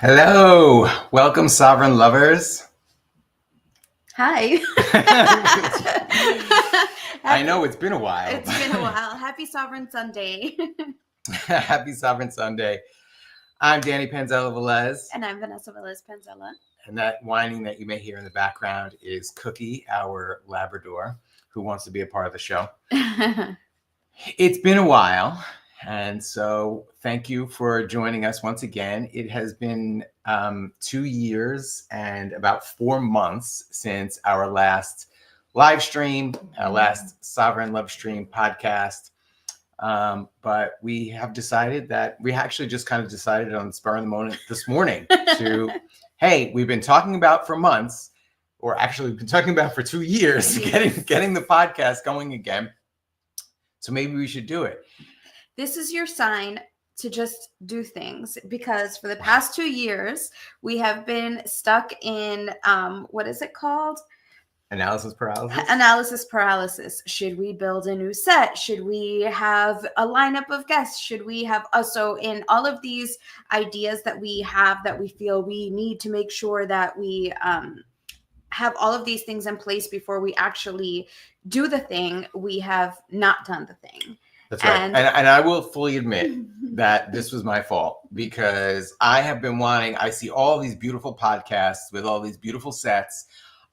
Hello, welcome sovereign lovers. Hi. I know it's been a while. It's been a while. Happy Sovereign Sunday. Happy Sovereign Sunday. I'm Danny Panzella Velez. And I'm Vanessa Velez Panzella. And that whining that you may hear in the background is Cookie, our Labrador, who wants to be a part of the show. It's been a while. And so thank you for joining us once again. It has been 2 years and about 4 months since our last live stream, our last Sovereign Lovestream podcast. But we have decided that we actually just kind of decided on the spur of the moment this morning to, hey, we've been talking about for months, or actually we've been talking about for 2 years, getting the podcast going again. So maybe we should do it. This is your sign to just do things, because for the past 2 years, we have been stuck in, what is it called? Analysis paralysis? Analysis paralysis. Should we build a new set? Should we have a lineup of guests? Should we have also in all of these ideas that we have that we feel we need to make sure that we have all of these things in place before we actually do the thing, we have not done the thing. That's right. And I will fully admit that this was my fault, because I have been I see all these beautiful podcasts with all these beautiful sets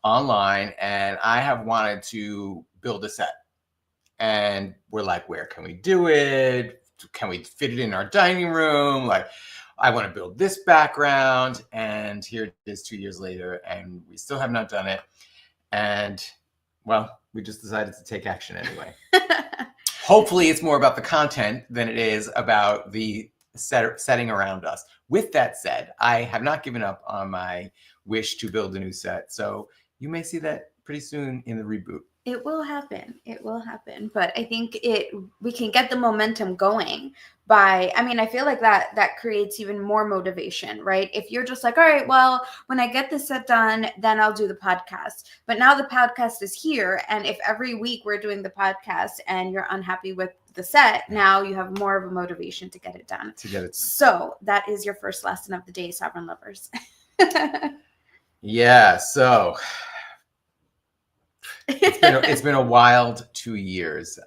online, and I have wanted to build a set. And we're like, where can we do it? Can we fit it in our dining room? Like, I want to build this background. And here it is 2 years later, and we still have not done it. And well, we just decided to take action anyway. Hopefully it's more about the content than it is about the setting around us. With that said, I have not given up on my wish to build a new set. So you may see that pretty soon in the reboot. It will happen. It will happen. But I think we can get the momentum going by, I feel like that creates even more motivation, right? If you're just like, all right, well, when I get this set done, then I'll do the podcast. But now the podcast is here. And if every week we're doing the podcast and you're unhappy with the set, now you have more of a motivation to get it done. So that is your first lesson of the day, Sovereign Lovers. Yeah. So it's been a wild 2 years.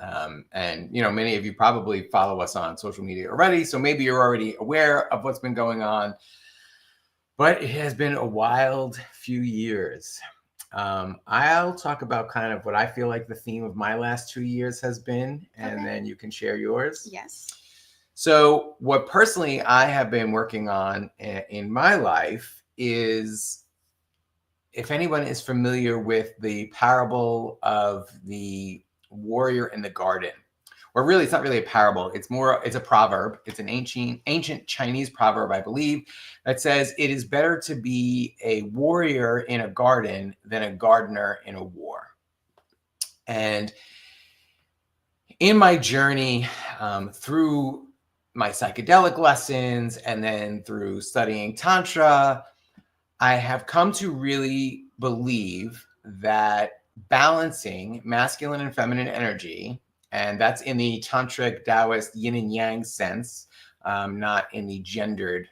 And, many of you probably follow us on social media already. So maybe you're already aware of what's been going on. But it has been a wild few years. I'll talk about kind of what I feel like the theme of my last 2 years has been, and then you can share yours. Yes. So what personally I have been working on in my life is, if anyone is familiar with the parable of the warrior in the garden, or really, it's not really a parable. It's a proverb. It's an ancient Chinese proverb, I believe, that says it is better to be a warrior in a garden than a gardener in a war. And in my journey through my psychedelic lessons and then through studying Tantra, I have come to really believe that balancing masculine and feminine energy, and that's in the Tantric Taoist yin and yang sense, not in the gendered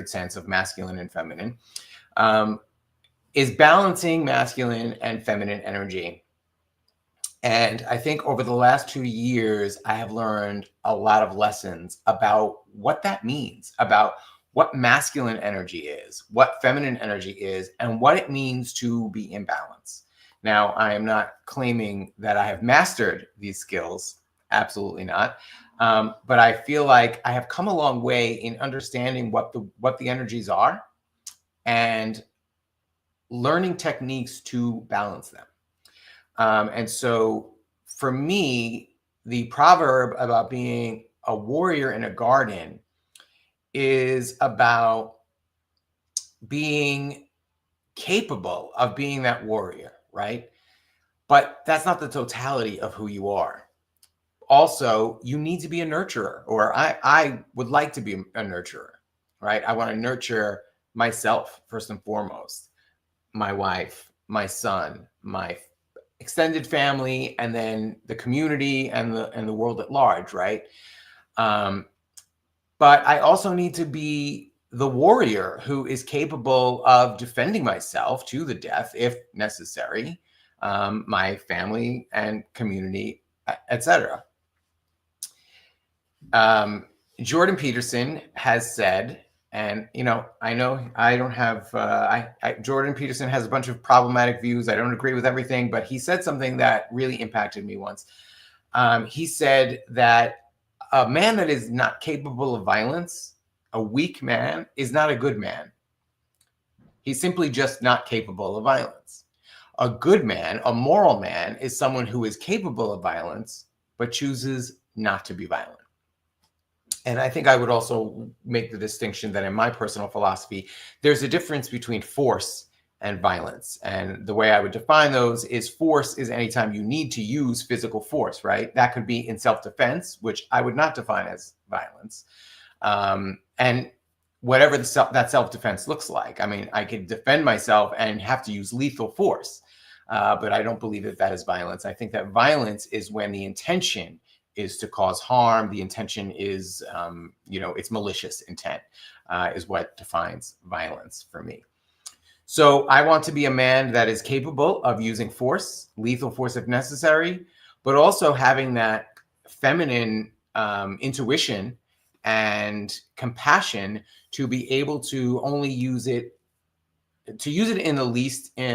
sense of masculine and feminine, is balancing masculine and feminine energy. And I think over the last 2 years, I have learned a lot of lessons about what that means, about what masculine energy is, what feminine energy is, and what it means to be in balance. Now, I am not claiming that I have mastered these skills. Absolutely not. But I feel like I have come a long way in understanding what the energies are and learning techniques to balance them. And so for me, the proverb about being a warrior in a garden is about being capable of being that warrior, right? But that's not the totality of who you are. Also, you need to be a nurturer, or I would like to be a nurturer, right? I want to nurture myself first and foremost, my wife, my son, my extended family, and then the community and the world at large, right? But I also need to be the warrior who is capable of defending myself to the death if necessary, my family and community, etc. Jordan Peterson has said, and I know I don't have, Jordan Peterson has a bunch of problematic views. I don't agree with everything, but he said something that really impacted me once. He said that a man that is not capable of violence, a weak man, is not a good man. He's simply just not capable of violence. A good man, a moral man, is someone who is capable of violence, but chooses not to be violent. And I think I would also make the distinction that in my personal philosophy, there's a difference between force and violence. And the way I would define those is force is anytime you need to use physical force, right? That could be in self-defense, which I would not define as violence. And whatever that self-defense looks like. I mean, I could defend myself and have to use lethal force, but I don't believe that that is violence. I think that violence is when the intention is to cause harm. The intention is, it's malicious intent is what defines violence for me. So I want to be a man that is capable of using force, lethal force if necessary, but also having that feminine intuition and compassion to be able to only use it in the least, use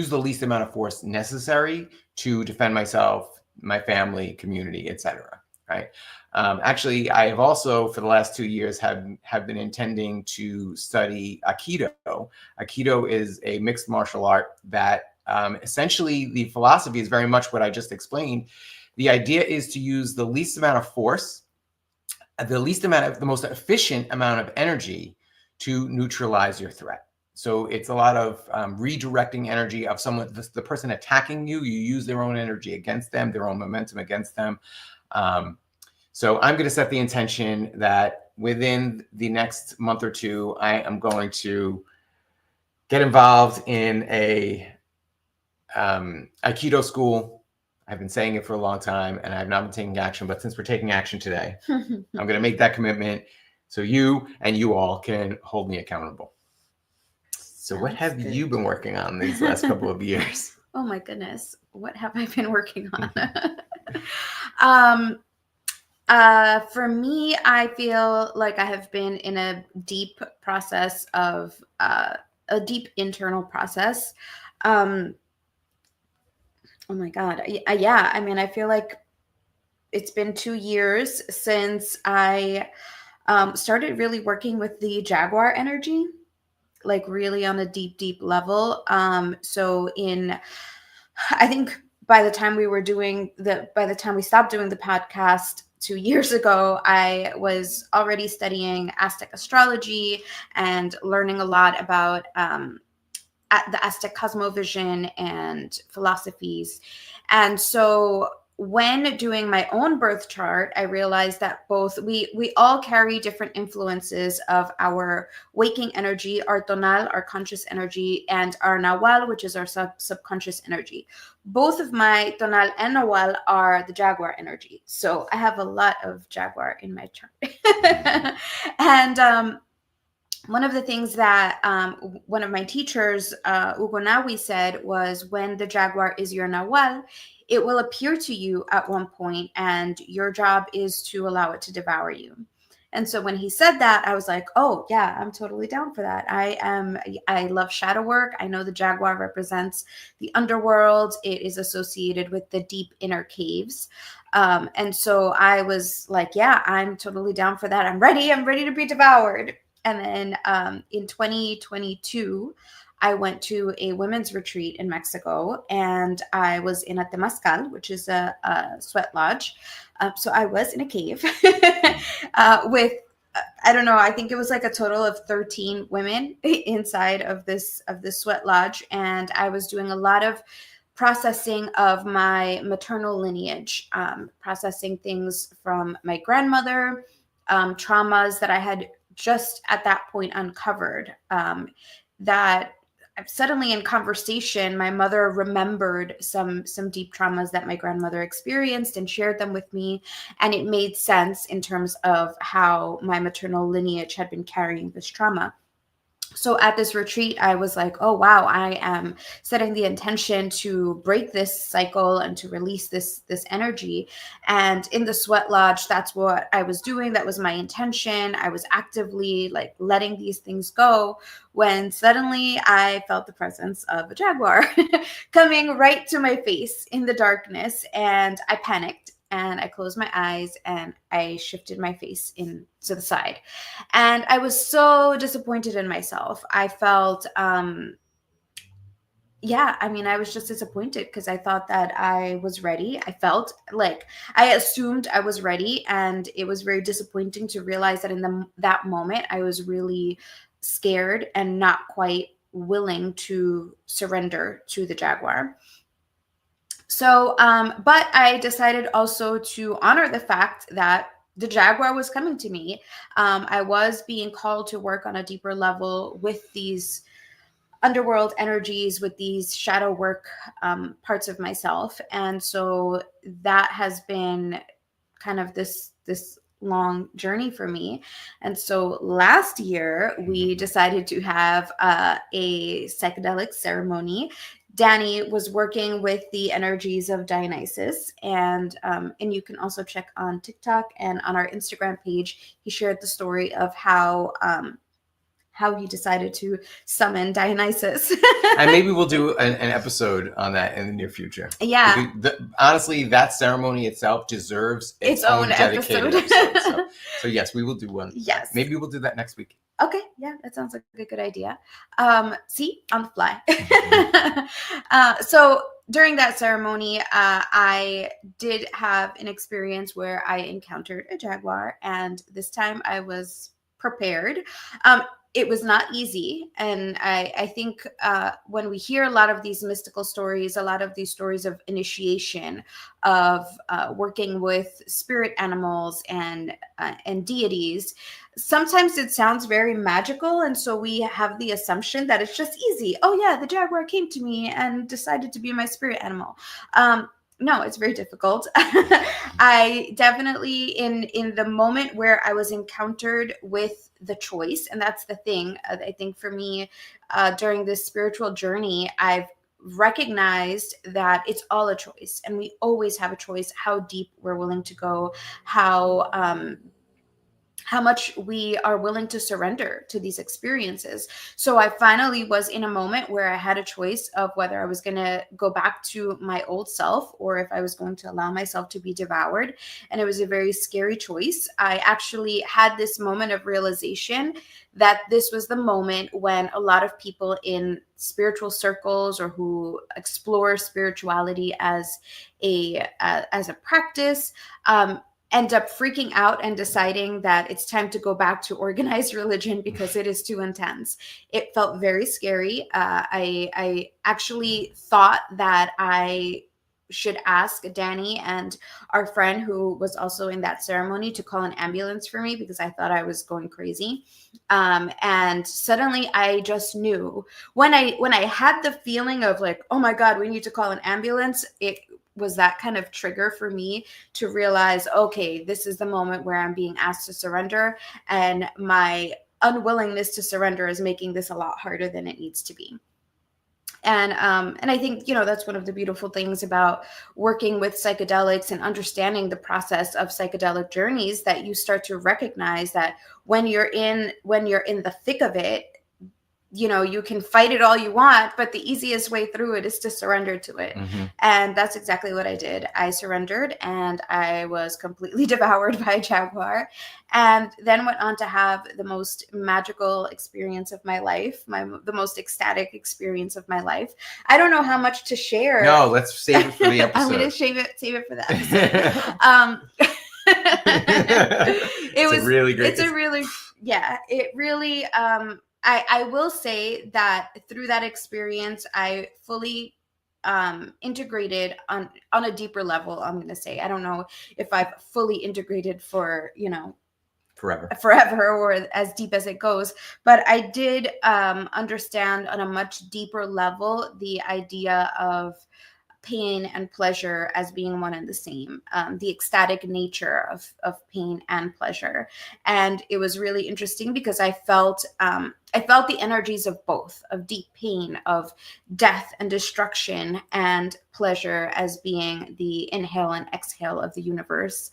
the least amount of force necessary to defend myself, my family, community, etc. Right? Actually, I have also, for the last 2 years, have been intending to study Aikido. Aikido is a mixed martial art that essentially the philosophy is very much what I just explained. The idea is to use the least amount of force, the most efficient amount of energy to neutralize your threat. So it's a lot of redirecting energy of someone, the person attacking you. You use their own energy against them, their own momentum against them. So I'm going to set the intention that within the next month or two, I am going to get involved in a Aikido school. I've been saying it for a long time and I've not been taking action, but since we're taking action today, I'm going to make that commitment so you and you all can hold me accountable. So what have you been working on these last couple of years? Oh my goodness. What have I been working on? For me, I feel like I have been in a deep process of a deep internal process. Oh my God. Yeah. I mean, I feel like it's been 2 years since I started really working with the Jaguar energy, like really on a deep, deep level. So I think by the time we stopped doing the podcast 2 years ago, I was already studying Aztec astrology and learning a lot about the Aztec cosmovision and philosophies. And so when doing my own birth chart, I realized that both we all carry different influences of our waking energy, our tonal, our conscious energy, and our nawal, which is our subconscious energy. Both of my tonal and nawal are the Jaguar energy. So I have a lot of Jaguar in my chart. And one of the things that one of my teachers, Ugo Nawi, said was, when the Jaguar is your nawal, it will appear to you at one point, and your job is to allow it to devour you. And so when he said that, I was like, oh yeah, I'm totally down for that. I love shadow work. I know the Jaguar represents the underworld. It is associated with the deep inner caves. And so I was like, yeah, I'm totally down for that. I'm ready to be devoured. And then in 2022, I went to a women's retreat in Mexico, and I was in a temazcal, which is a sweat lodge. So I was in a cave with, I don't know, I think it was like a total of 13 women inside of this sweat lodge. And I was doing a lot of processing of my maternal lineage, processing things from my grandmother, traumas that I had just at that point uncovered, that suddenly in conversation, my mother remembered some deep traumas that my grandmother experienced and shared them with me. And it made sense in terms of how my maternal lineage had been carrying this trauma. So at this retreat, I was like, oh, wow, I am setting the intention to break this cycle and to release this energy. And in the sweat lodge, that's what I was doing. That was my intention. I was actively like letting these things go, when suddenly I felt the presence of a jaguar coming right to my face in the darkness. And I panicked and I closed my eyes and I shifted my face in to the side. And I was so disappointed in myself. I felt, yeah, I mean, I was just disappointed because I thought that I was ready. I felt like I assumed I was ready. And it was very disappointing to realize that in that moment, I was really scared and not quite willing to surrender to the jaguar. So, but I decided also to honor the fact that the jaguar was coming to me. I was being called to work on a deeper level with these underworld energies, with these shadow work parts of myself. And so that has been kind of this long journey for me. And so last year we decided to have a psychedelic ceremony. Danny was working with the energies of Dionysus, and you can also check on TikTok and on our Instagram page. He shared the story of how he decided to summon Dionysus. And maybe we'll do an episode on that in the near future. Yeah. Honestly, that ceremony itself deserves its own dedicated episode. So yes, we will do one. Yes. Maybe we'll do that next week. Okay. Yeah, that sounds like a good idea. See, on the fly. So during that ceremony, I did have an experience where I encountered a jaguar, and this time I was prepared. It was not easy. And I think when we hear a lot of these mystical stories, a lot of these stories of initiation, of working with spirit animals and deities, sometimes it sounds very magical. And so we have the assumption that it's just easy. Oh yeah, the jaguar came to me and decided to be my spirit animal. No, it's very difficult. I definitely, in the moment where I was encountered with the choice, and that's the thing, I think for me, during this spiritual journey, I've recognized that it's all a choice, and we always have a choice how deep we're willing to go, how much we are willing to surrender to these experiences. So I finally was in a moment where I had a choice of whether I was going to go back to my old self or if I was going to allow myself to be devoured. And it was a very scary choice. I actually had this moment of realization that this was the moment when a lot of people in spiritual circles or who explore spirituality as a practice, end up freaking out and deciding that it's time to go back to organized religion because it is too intense. It felt very scary. I actually thought that I should ask Danny and our friend who was also in that ceremony to call an ambulance for me because I thought I was going crazy. And suddenly I just knew when I had the feeling of like, oh my God, we need to call an ambulance, it was that kind of trigger for me to realize, okay, this is the moment where I'm being asked to surrender, and my unwillingness to surrender is making this a lot harder than it needs to be. And I think, that's one of the beautiful things about working with psychedelics and understanding the process of psychedelic journeys, that you start to recognize that when you're in the thick of it, you can fight it all you want, but the easiest way through it is to surrender to it. Mm-hmm. And that's exactly what I did. I surrendered and I was completely devoured by a jaguar, and then went on to have the most magical experience of my life, the most ecstatic experience of my life. I don't know how much to share. No, let's save it for the episode. I'm going to save it for the episode. It really, I will say that through that experience, I fully integrated on a deeper level. I'm going to say, I don't know if I've fully integrated for, forever or as deep as it goes. But I did understand on a much deeper level the idea of pain and pleasure as being one and the same, the ecstatic nature of pain and pleasure. And it was really interesting because I felt the energies of both, of deep pain, of death and destruction, and pleasure as being the inhale and exhale of the universe.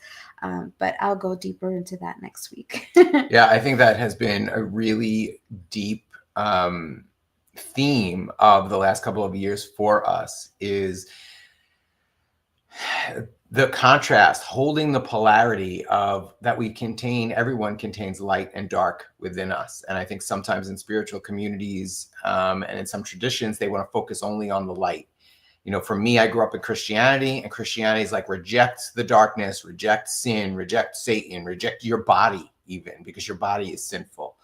But I'll go deeper into that next week. Yeah, I think that has been a really deep theme of the last couple of years for us, is the contrast, holding the polarity of that we contain, everyone contains light and dark within us. And I think sometimes in spiritual communities and in some traditions, they want to focus only on the light. For me, I grew up in Christianity, and Christianity is like, reject the darkness, reject sin, reject Satan, reject your body even, because your body is sinful.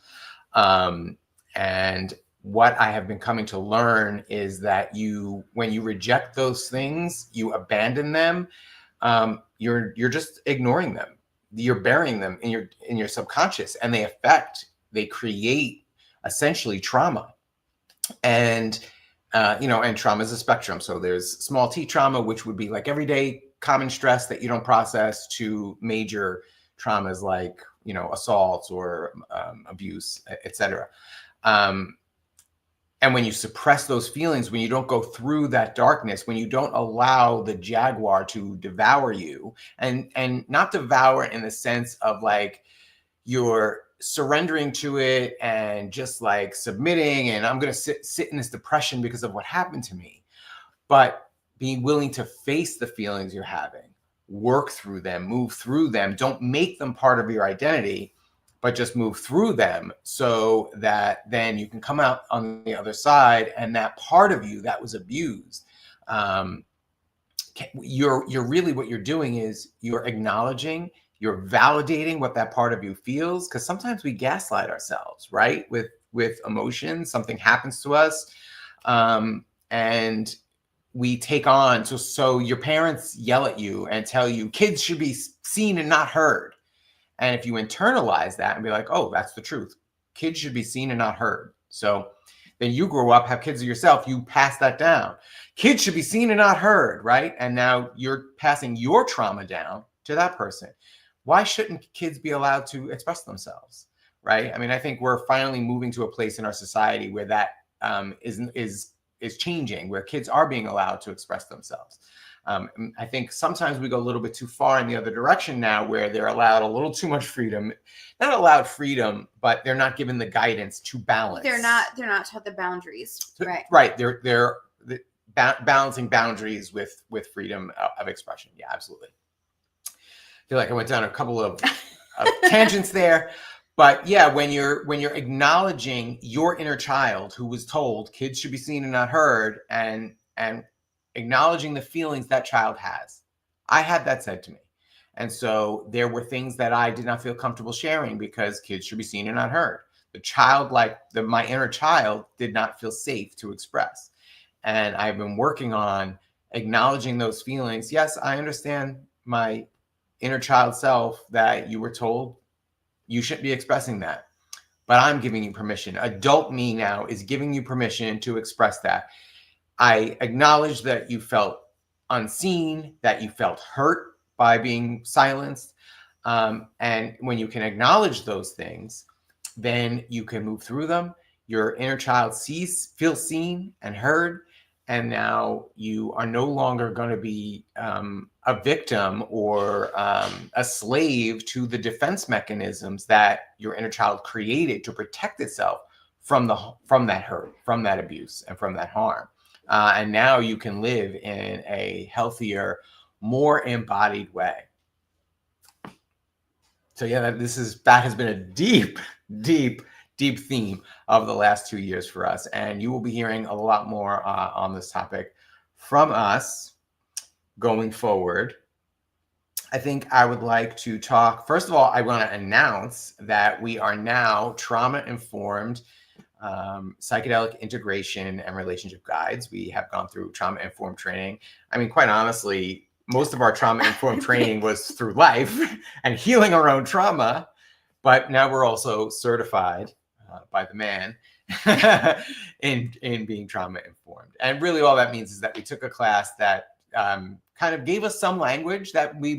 And what I have been coming to learn is that when you reject those things, you abandon them, you're just ignoring them. You're burying them in your subconscious, and they create essentially trauma. And and trauma is a spectrum. So there's small t trauma, which would be like everyday common stress that you don't process, to major traumas like, assaults or abuse, etc. And when you suppress those feelings, when you don't go through that darkness, when you don't allow the jaguar to devour you, and not devour in the sense of like you're surrendering to it and just like submitting, and I'm going to sit in this depression because of what happened to me, but being willing to face the feelings you're having, work through them, move through them. Don't make them part of your identity, but just move through them so that then you can come out on the other side, and that part of you that was abused, you're really, what you're doing is you're acknowledging, you're validating what that part of you feels. Because sometimes we gaslight ourselves, right? With emotions, something happens to us, and we take on. So your parents yell at you and tell you kids should be seen and not heard. And if you internalize that and be like, oh, that's the truth, kids should be seen and not heard. So then you grow up, have kids of yourself, you pass that down. Kids should be seen and not heard, right? And now you're passing your trauma down to that person. Why shouldn't kids be allowed to express themselves, right? I mean, I think we're finally moving to a place in our society where that is changing, where kids are being allowed to express themselves. I think sometimes we go a little bit too far in the other direction now, where they're allowed a little too much freedom. Not allowed freedom, but they're not given the guidance to balance. They're not taught the boundaries, right? Right. They're balancing boundaries with freedom of expression. Yeah, absolutely. I feel like I went down a couple of tangents there, but yeah, when you're acknowledging your inner child who was told kids should be seen and not heard, and acknowledging the feelings that child has. I had that said to me. And so there were things that I did not feel comfortable sharing because kids should be seen and not heard. The child, my inner child, did not feel safe to express. And I've been working on acknowledging those feelings. Yes, I understand my inner child self that you were told you shouldn't be expressing that, but I'm giving you permission. Adult me now is giving you permission to express that. I acknowledge that you felt unseen, that you felt hurt by being silenced. And when you can acknowledge those things, then you can move through them. Your inner child feels seen and heard. And now you are no longer going to be a victim or a slave to the defense mechanisms that your inner child created to protect itself from that hurt, from that abuse, and from that harm. And now you can live in a healthier, more embodied way. So yeah, that has been a deep, deep, deep theme of the last 2 years for us. And you will be hearing a lot more on this topic from us going forward. I think I would like to talk, first of all, I want to announce that we are now trauma-informed psychedelic integration and relationship guides. We have gone through trauma-informed training. I mean, quite honestly, most of our trauma-informed training was through life and healing our own trauma. But now we're also certified by the man in being trauma informed. And really all that means is that we took a class that kind of gave us some language that we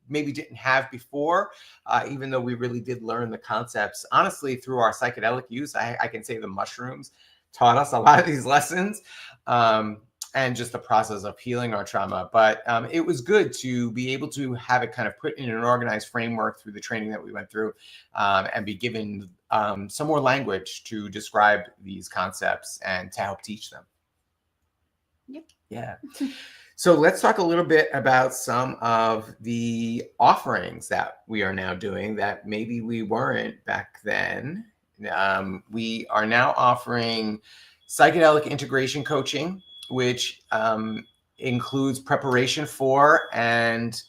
maybe didn't have before, even though we really did learn the concepts. Honestly, through our psychedelic use, I can say the mushrooms taught us a lot of these lessons. And just the process of healing our trauma. But it was good to be able to have it kind of put in an organized framework through the training that we went through, and be given some more language to describe these concepts and to help teach them. Yep. Yeah. So let's talk a little bit about some of the offerings that we are now doing that maybe we weren't back then. We are now offering psychedelic integration coaching, which includes preparation for and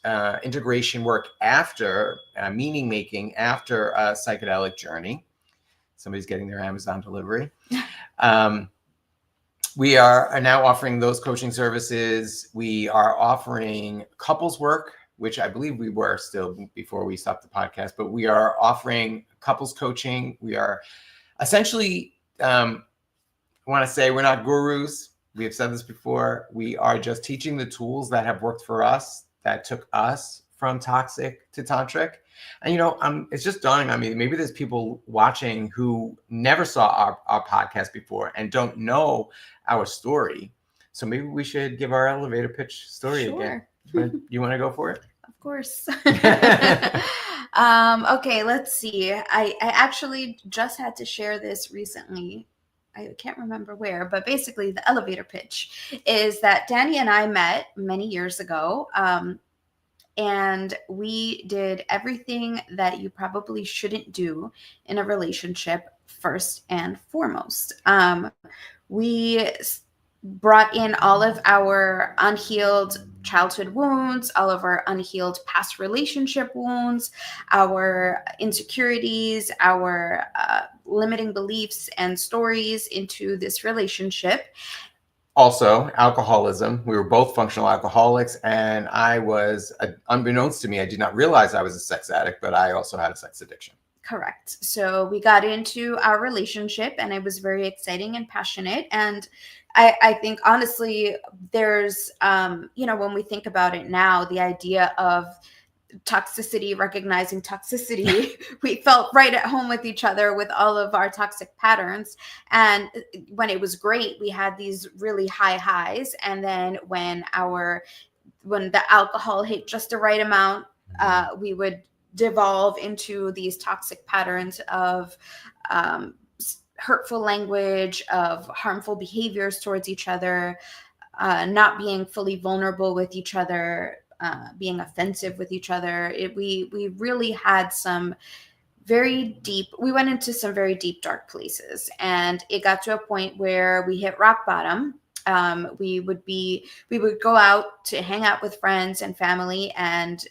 integration work after, meaning making after a psychedelic journey. Somebody's getting their Amazon delivery. We are now offering those coaching services. We are offering couples work, which I believe we were still before we stopped the podcast, but we are offering couples coaching. We are essentially, I want to say we're not gurus. We have said this before. We are just teaching the tools that have worked for us, that took us from toxic to tantric. And, it's just dawning on me, maybe there's people watching who never saw our podcast before and don't know our story. So maybe we should give our elevator pitch story again. You want to go for it? Of course. Okay, let's see. I actually just had to share this recently. I can't remember where, but basically the elevator pitch is that Danny and I met many years ago. And we did everything that you probably shouldn't do in a relationship first and foremost. We brought in all of our unhealed childhood wounds, all of our unhealed past relationship wounds, our insecurities, our limiting beliefs and stories into this relationship. Also, alcoholism. We were both functional alcoholics, and I was, unbeknownst to me, I did not realize I was a sex addict, but I also had a sex addiction. Correct. So we got into our relationship, and it was very exciting and passionate. And I think, honestly, there's, when we think about it now, the idea of toxicity, recognizing toxicity, we felt right at home with each other with all of our toxic patterns. And when it was great, we had these really high highs. And then when the alcohol hit just the right amount, we would devolve into these toxic patterns of hurtful language, of harmful behaviors towards each other, not being fully vulnerable with each other, being offensive with each other. We really had some we went into some very deep, dark places. And it got to a point where we hit rock bottom. We would go out to hang out with friends and family, and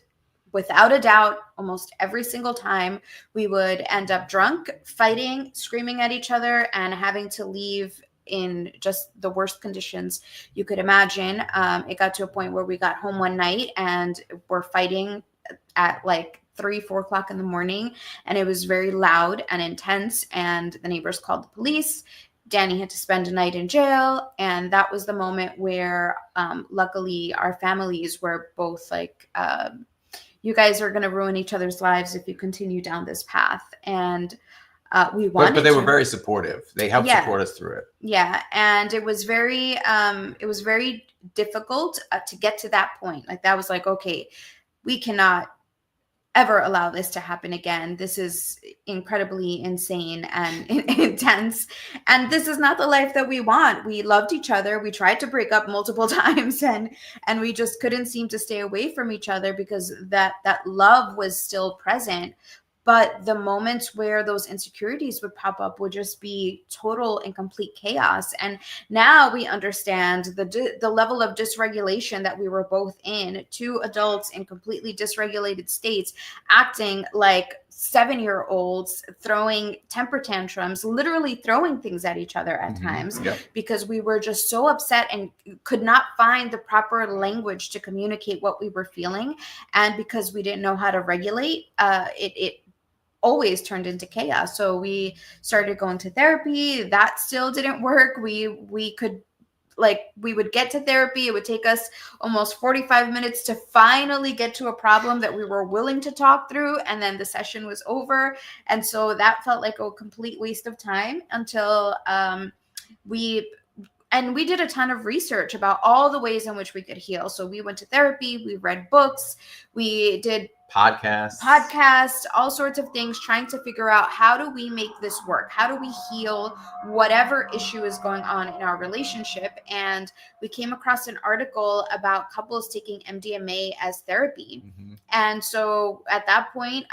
without a doubt, almost every single time we would end up drunk, fighting, screaming at each other, and having to leave in just the worst conditions you could imagine. It got to a point where we got home one night and we're fighting at like 3-4 o'clock in the morning, and it was very loud and intense, and the neighbors called the police. Danny had to spend a night in jail, and that was the moment where luckily our families were both like, you guys are going to ruin each other's lives if you continue down this path. And we wanted but they were very supportive. They helped support us through it. Yeah. And it was very difficult to get to that point. Like, that was like, okay, we cannot ever allow this to happen again. This is incredibly insane and intense. And this is not the life that we want. We loved each other. We tried to break up multiple times, and we just couldn't seem to stay away from each other because that love was still present. But the moments where those insecurities would pop up would just be total and complete chaos. And now we understand the level of dysregulation that we were both in, two adults in completely dysregulated states, acting like 7-year-olds, throwing temper tantrums, literally throwing things at each other at times, because we were just so upset and could not find the proper language to communicate what we were feeling. And because we didn't know how to regulate, it always turned into chaos. So we started going to therapy. That still didn't work. We would get to therapy. It would take us almost 45 minutes to finally get to a problem that we were willing to talk through. And then the session was over. And so that felt like a complete waste of time until we did a ton of research about all the ways in which we could heal. So we went to therapy, we read books, we did podcasts, all sorts of things, trying to figure out how do we make this work? How do we heal whatever issue is going on in our relationship? And we came across an article about couples taking MDMA as therapy. Mm-hmm. And so at that point,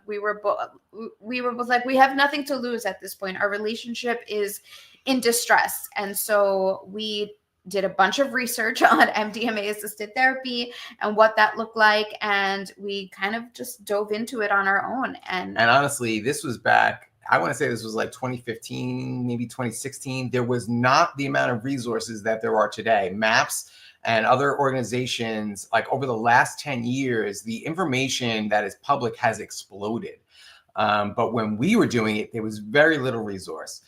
we were both like, we have nothing to lose at this point. Our relationship is in distress. And so we did a bunch of research on MDMA assisted therapy and what that looked like. And we kind of just dove into it on our own. And honestly, this was back, I want to say this was like 2015, maybe 2016. There was not the amount of resources that there are today. MAPS and other organizations, like over the last 10 years, the information that is public has exploded. But when we were doing it, there was very little resource.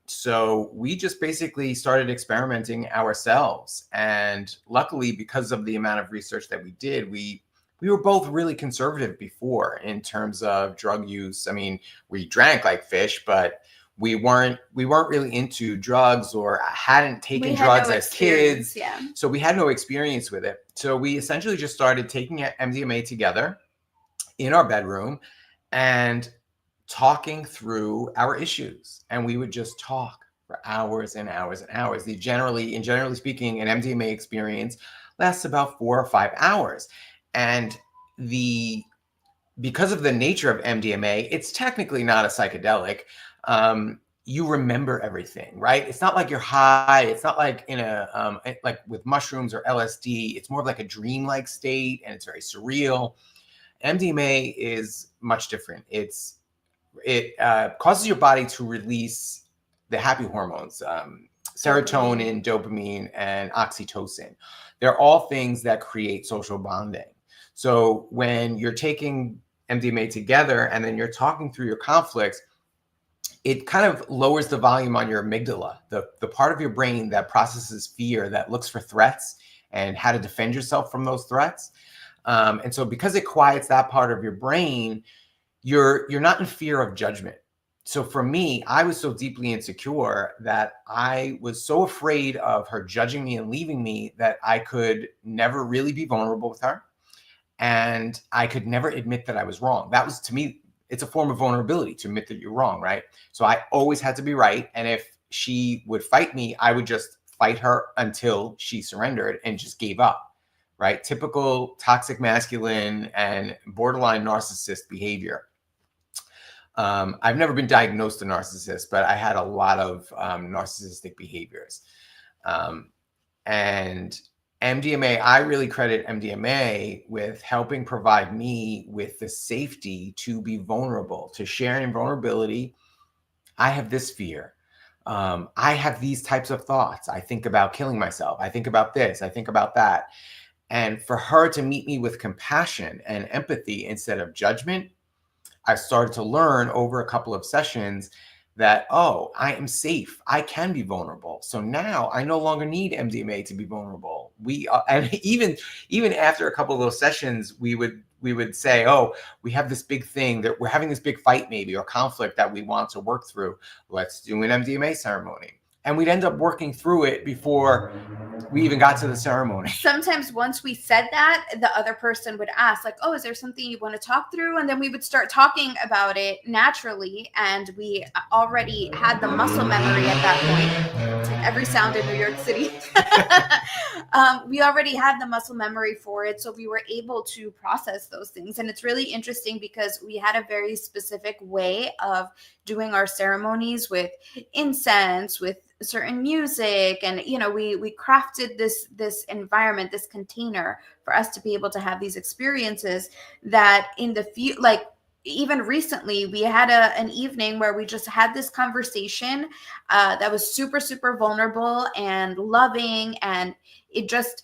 So we just basically started experimenting ourselves. And luckily, because of the amount of research that we did, we were both really conservative before in terms of drug use. I mean, we drank like fish, but we weren't really into drugs or hadn't taken drugs as kids. Yeah. So we had no experience with it. So we essentially just started taking MDMA together in our bedroom and talking through our issues. And we would just talk for hours and hours and hours. Generally speaking, an MDMA experience lasts about 4 or 5 hours. And because of the nature of MDMA, it's technically not a psychedelic. You remember everything, right? It's not like you're high. It's not like like with mushrooms or LSD. It's more of like a dreamlike state, and it's very surreal. MDMA is much different. It causes your body to release the happy hormones, serotonin, dopamine, and oxytocin. They're all things that create social bonding. So when you're taking MDMA together and then you're talking through your conflicts, it kind of lowers the volume on your amygdala, the part of your brain that processes fear, that looks for threats and how to defend yourself from those threats. And so because it quiets that part of your brain, you're not in fear of judgment. So for me, I was so deeply insecure that I was so afraid of her judging me and leaving me that I could never really be vulnerable with her. And I could never admit that I was wrong. That was, to me, it's a form of vulnerability to admit that you're wrong, right? So I always had to be right. And if she would fight me, I would just fight her until she surrendered and just gave up, right? Typical toxic masculine and borderline narcissist behavior. I've never been diagnosed a narcissist, but I had a lot of narcissistic behaviors. And MDMA, I really credit MDMA with helping provide me with the safety to be vulnerable, to share in vulnerability. I have this fear. I have these types of thoughts. I think about killing myself. I think about this. I think about that. And for her to meet me with compassion and empathy instead of judgment, I started to learn over a couple of sessions that, oh, I am safe. I can be vulnerable. So now I no longer need MDMA to be vulnerable. And even after a couple of those sessions, we would say, oh, we have this big thing that we're having this big fight maybe or conflict that we want to work through. Let's do an MDMA ceremony. And we'd end up working through it before we even got to the ceremony. Sometimes once we said that, the other person would ask, like, oh, is there something you want to talk through? And then we would start talking about it naturally. And we already had the muscle memory at that point. It's like every sound in New York City. We already had the muscle memory for it. So we were able to process those things. And it's really interesting because we had a very specific way of doing our ceremonies with incense, with certain music, and we crafted this environment, this container for us to be able to have these experiences that in the like even recently we had an evening where we just had this conversation that was super, super vulnerable and loving, and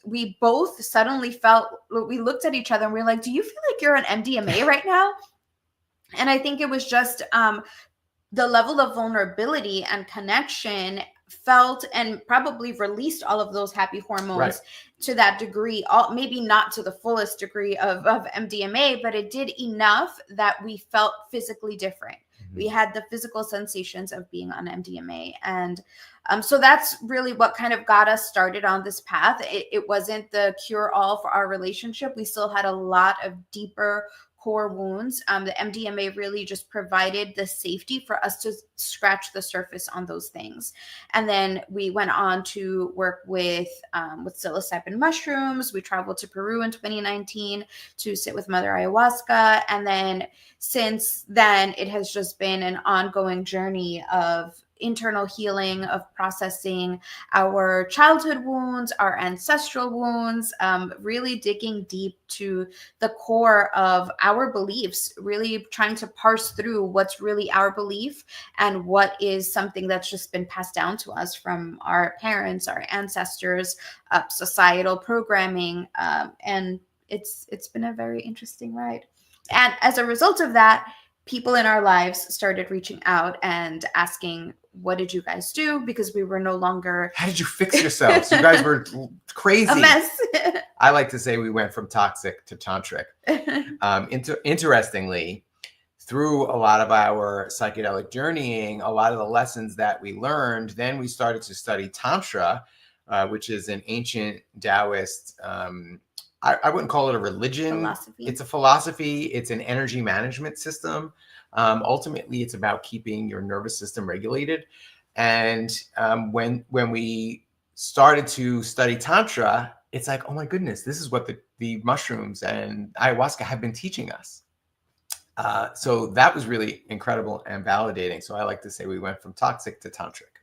we both suddenly felt, we looked at each other and we were like, do you feel like you're on MDMA right now? And I think it was just the level of vulnerability and connection felt and probably released all of those happy hormones to that degree, maybe not to the fullest degree of MDMA, but it did enough that we felt physically different. We had the physical sensations of being on MDMA. And so that's really what kind of got us started on this path. It wasn't the cure all for our relationship. We still had a lot of deeper core wounds. The MDMA really just provided the safety for us to scratch the surface on those things. And then we went on to work with psilocybin mushrooms. We traveled to Peru in 2019 to sit with Mother Ayahuasca. And then since then, it has just been an ongoing journey of internal healing, of processing our childhood wounds, our ancestral wounds, really digging deep to the core of our beliefs, really trying to parse through what's really our belief and what is something that's just been passed down to us from our parents, our ancestors, societal programming. And it's been a very interesting ride. And as a result of that, people in our lives started reaching out and asking, what did you guys do? Because we were no longer... How did you fix yourselves? You guys were crazy. A mess. I like to say we went from toxic to tantric. Interestingly, through a lot of our psychedelic journeying, a lot of the lessons that we learned, then we started to study Tantra, which is an ancient Taoist... I wouldn't call it a religion. Philosophy. It's a philosophy. It's an energy management system. Ultimately, it's about keeping your nervous system regulated. And when we started to study Tantra, it's like, oh my goodness, this is what the mushrooms and ayahuasca have been teaching us. So that was really incredible and validating. So I like to say we went from toxic to tantric.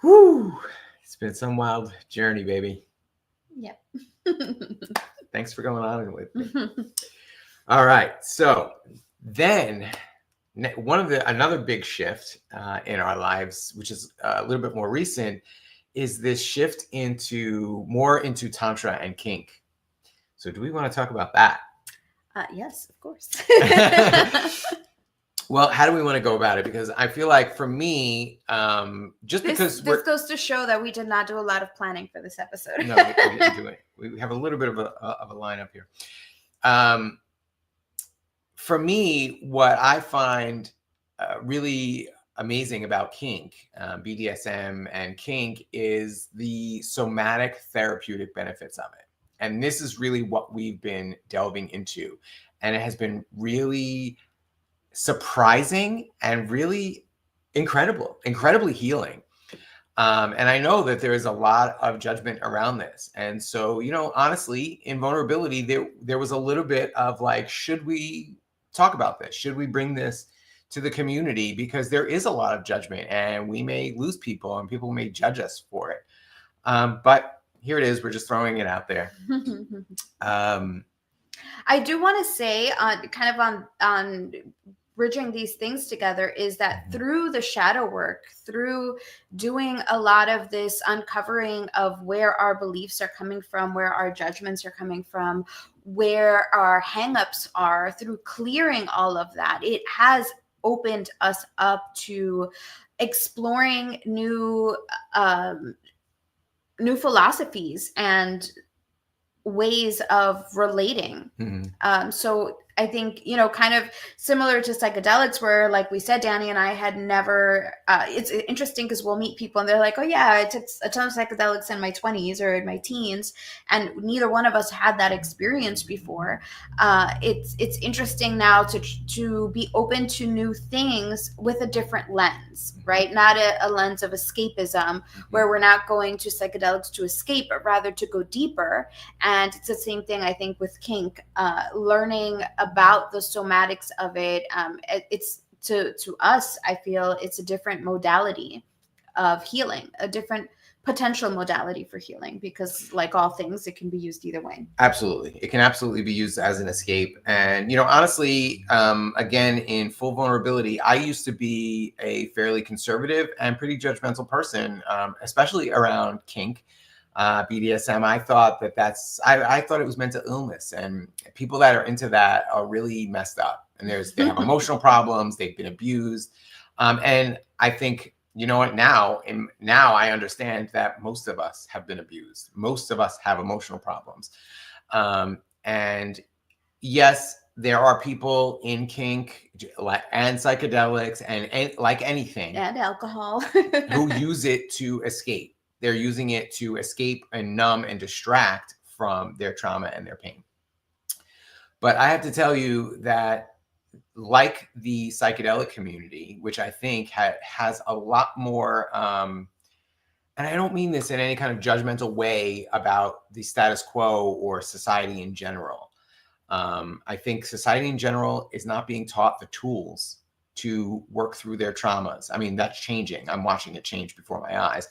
Whew. It's been some wild journey, baby. Yep. Thanks for going on with me. All right. So then another big shift in our lives, which is a little bit more recent, is this shift more into Tantra and kink. So do we want to talk about that? Yes, of course. Well, how do we want to go about it? Because I feel like for me, this goes to show that we did not do a lot of planning for this episode. No, we didn't do it. We have a little bit of a lineup here. For me, what I find really amazing about kink, BDSM and kink, is the somatic therapeutic benefits of it. And this is really what we've been delving into. And it has been really surprising and really incredibly healing. And I know that there is a lot of judgment around this. And so, honestly, in vulnerability, there was a little bit of like, should we talk about this? Should we bring this to the community? Because there is a lot of judgment and we may lose people and people may judge us for it. But here it is. We're just throwing it out there. I do want to say on bridging these things together is that through the shadow work, through doing a lot of this uncovering of where our beliefs are coming from, where our judgments are coming from, where our hangups are, through clearing all of that, it has opened us up to exploring new philosophies and ways of relating. So I think, kind of similar to psychedelics where, like we said, Danny and I had never, it's interesting because we'll meet people and they're like, oh yeah, I took a ton of psychedelics in my 20s or in my teens. And neither one of us had that experience before. It's interesting now to be open to new things with a different lens, right? Not a lens of escapism where we're not going to psychedelics to escape, but rather to go deeper. And it's the same thing, I think, with kink, learning about the somatics of it. It's to us, I feel it's a different modality of healing, a different potential modality for healing, because like all things, it can be used either way. Absolutely. It can absolutely be used as an escape. And, honestly, again, in full vulnerability, I used to be a fairly conservative and pretty judgmental person, especially around kink. BDSM. I thought I thought it was mental illness, and people that are into that are really messed up. And they have emotional problems. They've been abused. And I think, you know what, now I understand that most of us have been abused. Most of us have emotional problems. And yes, there are people in kink and psychedelics and like anything, and alcohol, who use it to escape. They're using it to escape and numb and distract from their trauma and their pain. But I have to tell you that, like the psychedelic community, which I think has a lot more, and I don't mean this in any kind of judgmental way about the status quo or society in general. I think society in general is not being taught the tools to work through their traumas. I mean, that's changing. I'm watching it change before my eyes.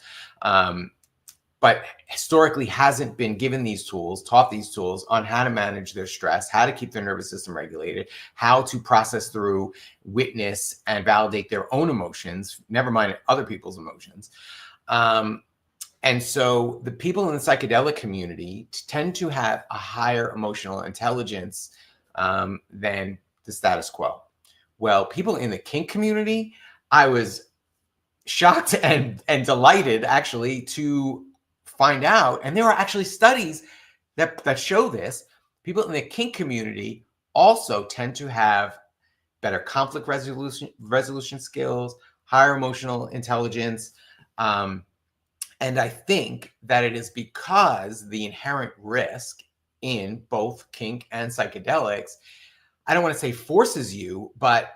But historically hasn't been given these tools, taught these tools on how to manage their stress, how to keep their nervous system regulated, how to process through, witness, and validate their own emotions, never mind other people's emotions. And so the people in the psychedelic community tend to have a higher emotional intelligence than the status quo. Well, people in the kink community, I was shocked and delighted actually to find out, and there are actually studies that show this. People in the kink community also tend to have better conflict resolution skills, higher emotional intelligence. And I think that it is because the inherent risk in both kink and psychedelics, I don't want to say forces you, but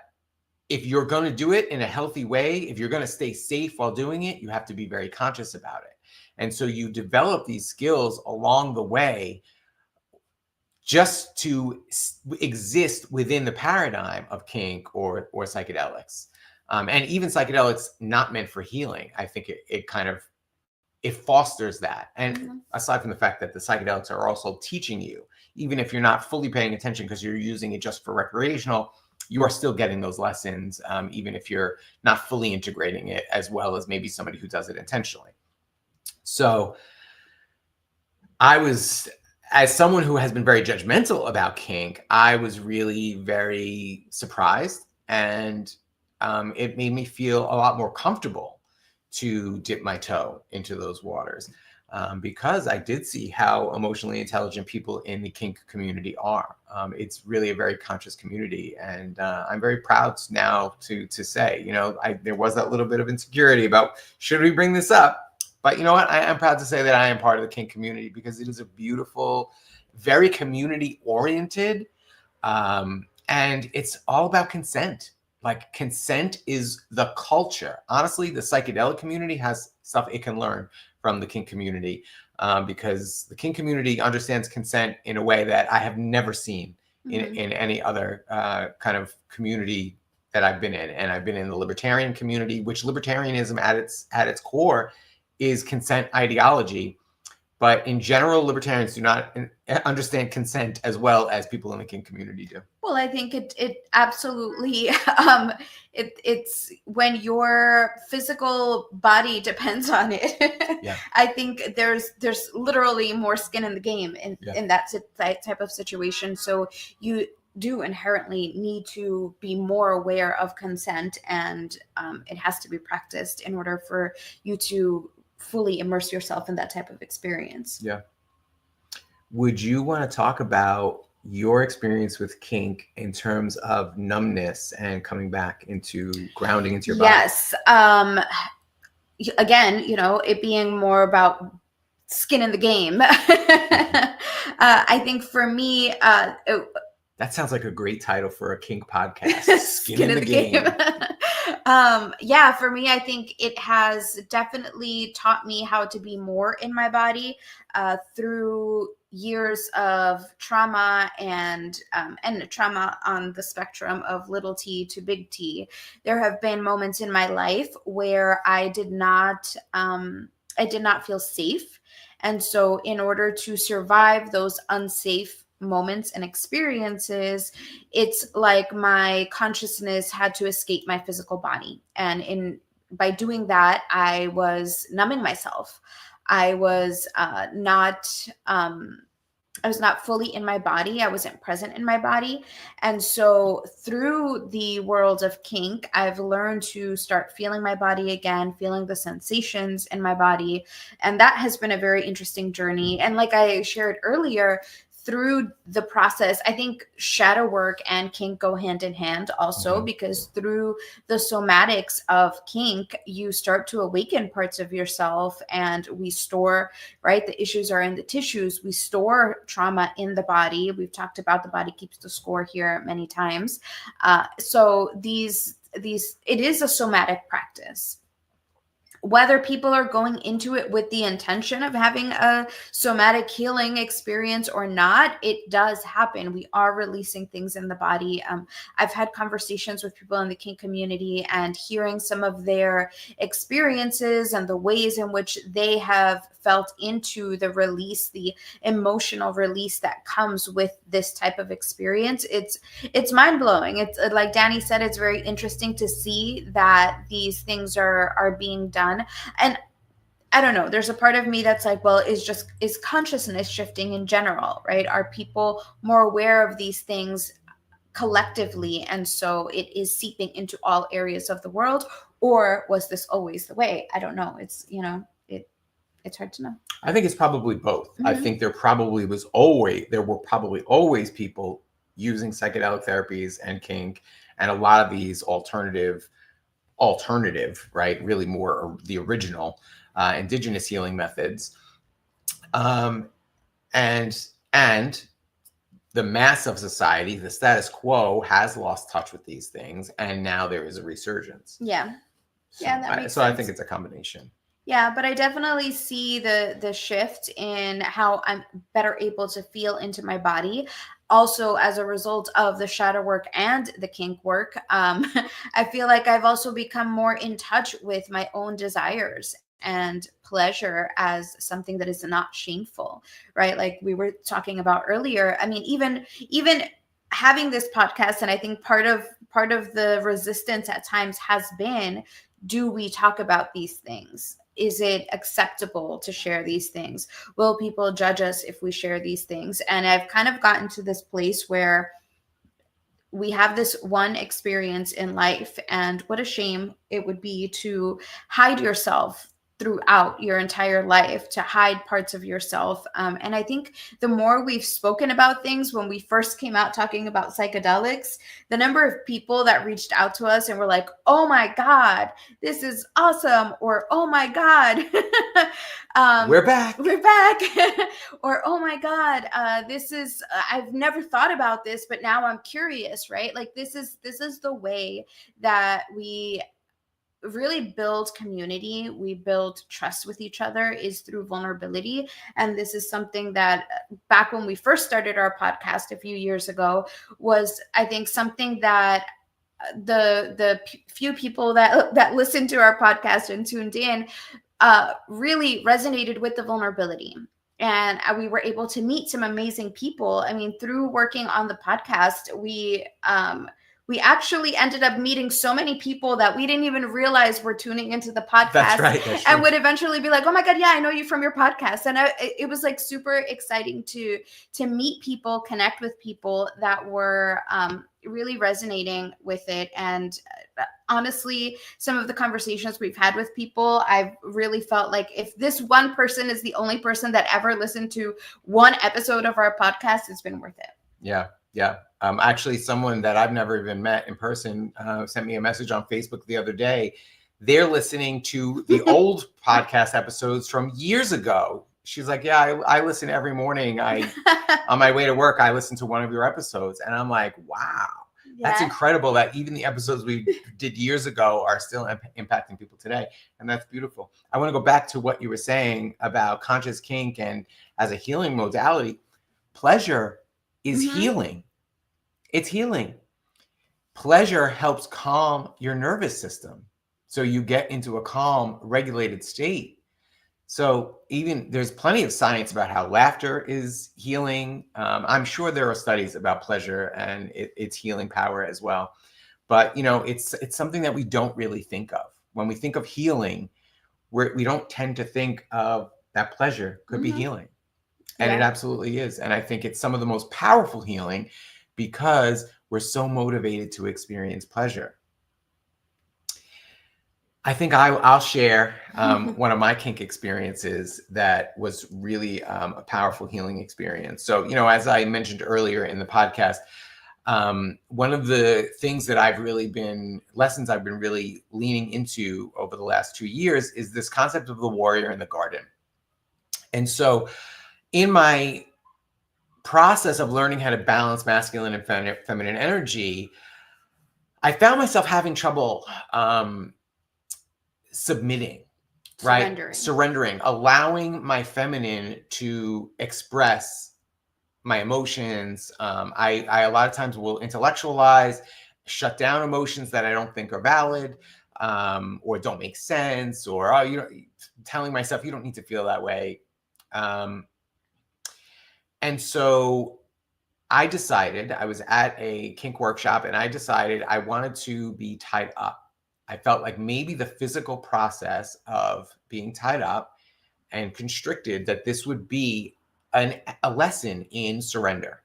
if you're going to do it in a healthy way, if you're going to stay safe while doing it, you have to be very conscious about it. And so you develop these skills along the way just to exist within the paradigm of kink or psychedelics. And even psychedelics not meant for healing. I think it fosters that. And aside from the fact that the psychedelics are also teaching you, even if you're not fully paying attention because you're using it just for recreational, you are still getting those lessons, even if you're not fully integrating it as well as maybe somebody who does it intentionally. So as someone who has been very judgmental about kink, I was really very surprised, and it made me feel a lot more comfortable to dip my toe into those waters, because I did see how emotionally intelligent people in the kink community are. It's really a very conscious community, and I'm very proud now to say, there was that little bit of insecurity about, should we bring this up? But you know what? I am proud to say that I am part of the kink community, because it is a beautiful, very community oriented, and it's all about consent. Like, consent is the culture. Honestly, the psychedelic community has stuff it can learn from the kink community, because the kink community understands consent in a way that I have never seen in any other kind of community that I've been in. And I've been in the libertarian community, which libertarianism at its core is consent ideology. But in general, libertarians do not understand consent as well as people in the kink community do. Well, I think it absolutely, it's when your physical body depends on it. Yeah. I think there's literally more skin in the game in that type of situation. So you do inherently need to be more aware of consent, and it has to be practiced in order for you to fully immerse yourself in that type of experience. Yeah. Would you want to talk about your experience with kink in terms of numbness and coming back into grounding into your body? Yes. Again, it being more about skin in the game. I think for me, that sounds like a great title for a kink podcast. Skin in the game. Yeah, for me, I think it has definitely taught me how to be more in my body through years of trauma and trauma on the spectrum of little t to big T. There have been moments in my life where I did not feel safe. And so in order to survive those unsafe moments and experiences, it's like my consciousness had to escape my physical body. And by doing that, I was numbing myself. I was I was not fully in my body. I wasn't present in my body. And so through the world of kink, I've learned to start feeling my body again, feeling the sensations in my body. And that has been a very interesting journey. And like I shared earlier, through the process, I think shadow work and kink go hand in hand also, because through the somatics of kink, you start to awaken parts of yourself, and we store, right? The issues are in the tissues. We store trauma in the body. We've talked about the body keeps the score here many times. So it is a somatic practice. Whether people are going into it with the intention of having a somatic healing experience or not, it does happen. We are releasing things in the body. I've had conversations with people in the kink community, and hearing some of their experiences and the ways in which they have felt into the release, the emotional release that comes with this type of experience. It's mind-blowing. It's like Danny said, it's very interesting to see that these things are being done. And I don't know, there's a part of me that's like, well, is consciousness shifting in general, right? Are people more aware of these things collectively, and so it is seeping into all areas of the world? Or was this always the way? I don't know. It's hard to know. I think it's probably both. I think there were probably always people using psychedelic therapies and kink and a lot of these alternative, right? Really more the original indigenous healing methods. And the mass of society, the status quo, has lost touch with these things, and now there is a resurgence. Yeah. Yeah, that makes so sense. I think it's a combination. Yeah, but I definitely see the shift in how I'm better able to feel into my body. Also, as a result of the shadow work and the kink work, I feel like I've also become more in touch with my own desires and pleasure as something that is not shameful, right? Like we were talking about earlier. I mean, even having this podcast, and I think part of the resistance at times has been, do we talk about these things? Is it acceptable to share these things? Will people judge us if we share these things? And I've kind of gotten to this place where we have this one experience in life, and what a shame it would be to hide yourself throughout your entire life, to hide parts of yourself. And I think the more we've spoken about things, when we first came out talking about psychedelics, the number of people that reached out to us and were like, oh my God, this is awesome. Or, oh my God, we're back. Or, oh my God, I've never thought about this, but now I'm curious, right? Like this is the way that we really build community, we build trust with each other, is through vulnerability. And this is something that back when we first started our podcast a few years ago was, I think, something that the few people that listened to our podcast and tuned in really resonated with the vulnerability. And we were able to meet some amazing people. I mean, through working on the podcast, we actually ended up meeting so many people that we didn't even realize were tuning into the podcast. That's right. And would eventually be like, oh my God, yeah, I know you from your podcast. And it was like super exciting to meet people, connect with people that were really resonating with it. And honestly, some of the conversations we've had with people, I've really felt like if this one person is the only person that ever listened to one episode of our podcast, it's been worth it. Yeah. Yeah. Actually, someone that I've never even met in person sent me a message on Facebook the other day. They're listening to the old podcast episodes from years ago. She's like, yeah, I listen every morning. On my way to work, I listen to one of your episodes. And I'm like, wow, that's incredible that even the episodes we did years ago are still impacting people today. And that's beautiful. I want to go back to what you were saying about conscious kink and as a healing modality. Pleasure is healing. It's healing. Pleasure helps calm your nervous system. So you get into a calm, regulated state. So even there's plenty of science about how laughter is healing. I'm sure there are studies about pleasure and its healing power as well. But, you know, it's something that we don't really think of. When we think of healing, we don't tend to think of that pleasure could be healing. And it Yeah. absolutely is. And I think it's some of the most powerful healing because we're so motivated to experience pleasure. I think I'll share one of my kink experiences that was really a powerful healing experience. So, as I mentioned earlier in the podcast, one of the things that lessons I've been really leaning into over the last 2 years is this concept of the warrior in the garden. And so in my process of learning how to balance masculine and feminine energy, I found myself having trouble submitting, right? Surrendering, allowing my feminine to express my emotions. I a lot of times will intellectualize, shut down emotions that I don't think are valid, or don't make sense, or telling myself you don't need to feel that way. And so I decided, I was at a kink workshop and I decided I wanted to be tied up. I felt like maybe the physical process of being tied up and constricted, that this would be a lesson in surrender.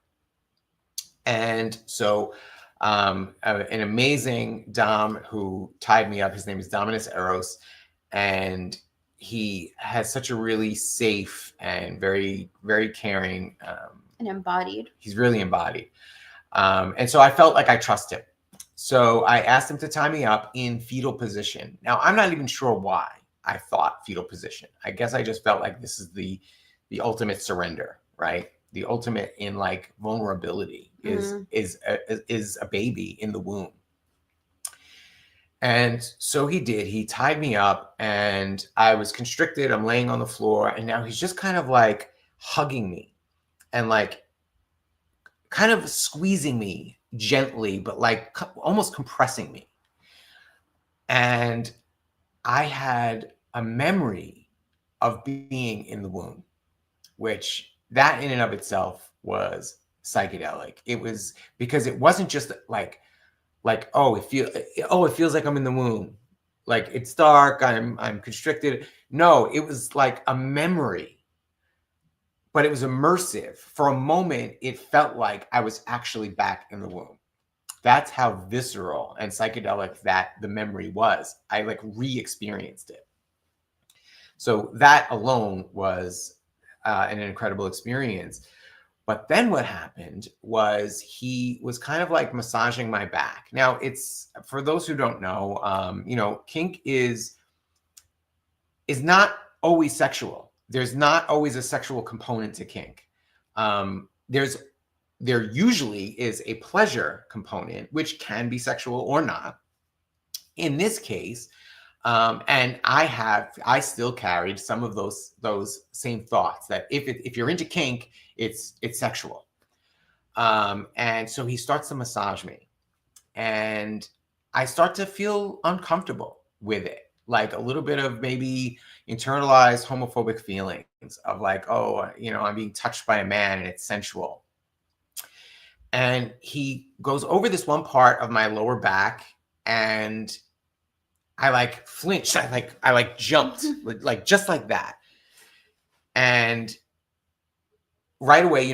And so an amazing Dom who tied me up, his name is Dominus Eros, and he has such a really safe and very, very caring. And embodied. He's really embodied. And so I felt like I trust him. So I asked him to tie me up in fetal position. Now, I'm not even sure why I thought fetal position. I guess I just felt like this is the ultimate surrender, right? The ultimate in like vulnerability is a baby in the womb. And so he did. He tied me up and I was constricted. I'm laying on the floor and now he's just kind of like hugging me and like kind of squeezing me gently, but like almost compressing me. And I had a memory of being in the womb, which that in and of itself was psychedelic. It was because it wasn't just like it feels like I'm in the womb, like it's dark, I'm constricted. No, it was like a memory, but it was immersive. For a moment, it felt like I was actually back in the womb. That's how visceral and psychedelic that the memory was. I like re-experienced it. So that alone was an incredible experience. But then what happened was he was kind of like massaging my back. Now, it's for those who don't know, kink is not always sexual. There's not always a sexual component to kink. There usually is a pleasure component, which can be sexual or not. In this case, and I still carried some of those same thoughts that if you're into kink, it's sexual. And so he starts to massage me, and I start to feel uncomfortable with it, like a little bit of maybe internalized homophobic feelings of like, I'm being touched by a man and it's sensual. And he goes over this one part of my lower back and I like flinched. I like jumped, like just like that. And right away,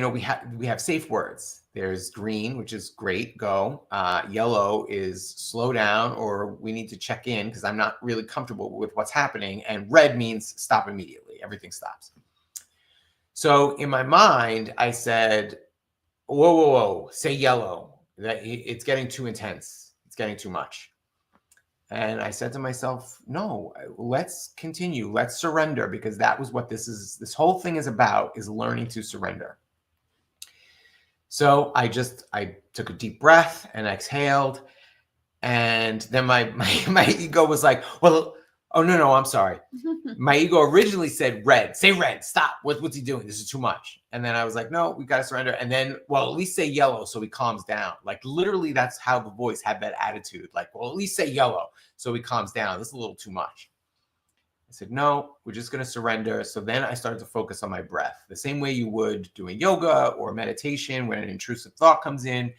we have safe words. There's green, which is great, go. Yellow is slow down, or we need to check in because I'm not really comfortable with what's happening. And red means stop immediately. Everything stops. So in my mind, I said, whoa, say yellow. That it's getting too intense. It's getting too much. And I said to myself, no, let's continue. Let's surrender, because that was what this whole thing is about, is learning to surrender. So I took a deep breath and exhaled. And then my ego was like, well, oh, no, I'm sorry. My ego originally said red, say red, stop. What's he doing? This is too much. And then I was like, no, we got to surrender. And then, well, at least say yellow so he calms down. Like literally that's how the voice had that attitude. Like, well, at least say yellow so he calms down. This is a little too much. I said, no, we're just going to surrender. So then I started to focus on my breath, the same way you would doing yoga or meditation when an intrusive thought comes in.